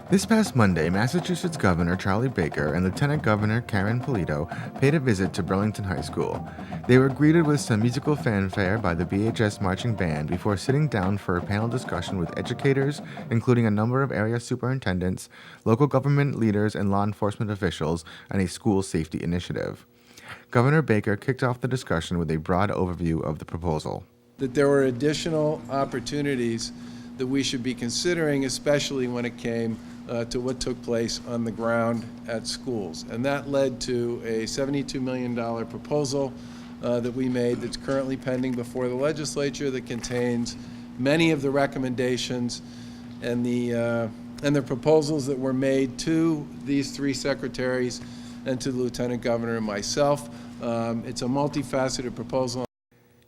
This past Monday, Massachusetts Governor Charlie Baker and Lieutenant Governor Karyn Polito paid a visit to Burlington High School. They were greeted with some musical fanfare by the BHS marching band before sitting down for a panel discussion with educators, including a number of area superintendents, local government leaders, and law enforcement officials on a school safety initiative. Governor Baker kicked off the discussion with a broad overview of the proposal. That there were additional opportunities that we should be considering, especially when it came to what took place on the ground at schools. And that led to a $72 million proposal that we made that's currently pending before the legislature that contains many of the recommendations and the proposals that were made to these three secretaries and to the Lieutenant Governor and myself. It's a multifaceted proposal.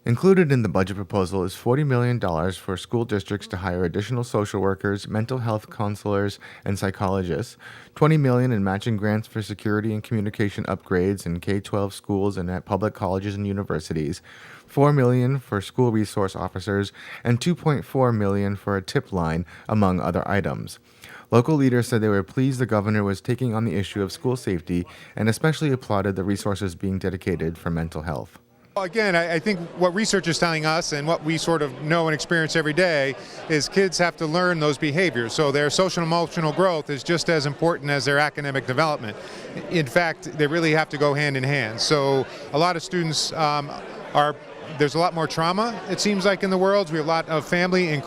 Included in the budget proposal is $40 million for school districts to hire additional social workers, mental health counselors, and psychologists, $20 million in matching grants for security and communication upgrades in K-12 schools and at public colleges and universities, $4 million for school resource officers, and $2.4 million for a tip line, among other items. Local leaders said they were pleased the governor was taking on the issue of school safety and especially applauded the resources being dedicated for mental health. Again, I think what research is telling us and what we sort of know and experience every day is kids have to learn those behaviors. So their social and emotional growth is just as important as their academic development. In fact, they really have to go hand in hand. So a lot of students there's a lot more trauma, it seems like, in the world. We have a lot of families in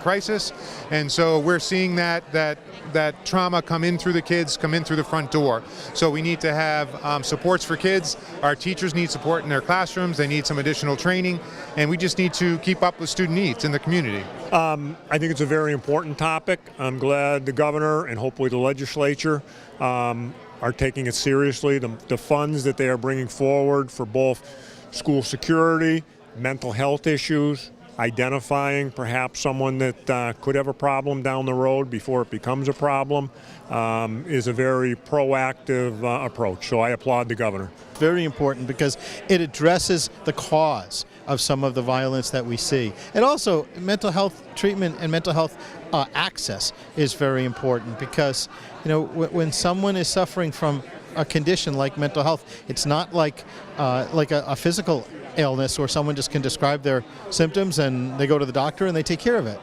crisis, and so we're seeing that trauma come in through the kids, come in through the front door. So we need to have supports for kids. Our teachers need support in their classrooms. They need some additional training, and we just need to keep up with student needs in the community. I think it's a very important topic. I'm glad the governor and hopefully the legislature are taking it seriously. The funds that they are bringing forward for both school security, mental health issues, identifying perhaps someone that could have a problem down the road before it becomes a problem, is a very proactive approach. So I applaud the governor. Very important because it addresses the cause of some of the violence that we see. And also, mental health treatment and mental health access is very important because, when someone is suffering from a condition like mental health, it's not like a physical illness where someone just can describe their symptoms and they go to the doctor and they take care of it.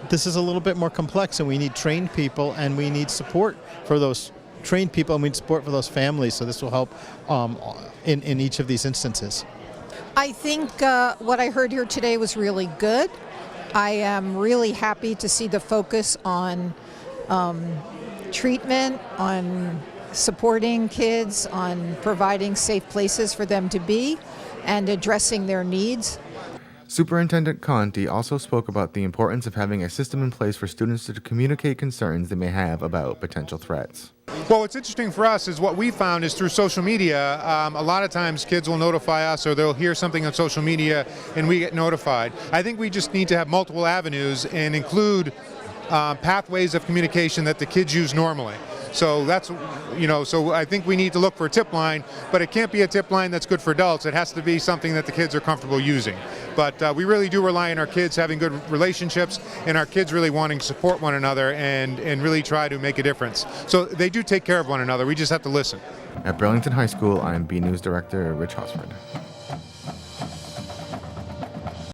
This is a little bit more complex, and we need trained people, and we need support for those trained people, and we need support for those families. So this will help in each of these instances. I think what I heard here today was really good. I am really happy to see the focus on treatment, on supporting kids, on providing safe places for them to be, and addressing their needs. Superintendent Conte also spoke about the importance of having a system in place for students to communicate concerns they may have about potential threats. Well, what's interesting for us is what we found is through social media, a lot of times kids will notify us or they'll hear something on social media and we get notified. I think we just need to have multiple avenues and include pathways of communication that the kids use normally. So that's, so I think we need to look for a tip line, but it can't be a tip line that's good for adults. It has to be something that the kids are comfortable using. But we really do rely on our kids having good relationships and our kids really wanting to support one another and really try to make a difference. So they do take care of one another. We just have to listen. At Burlington High School, I'm BNEWS Director Rich Hosford.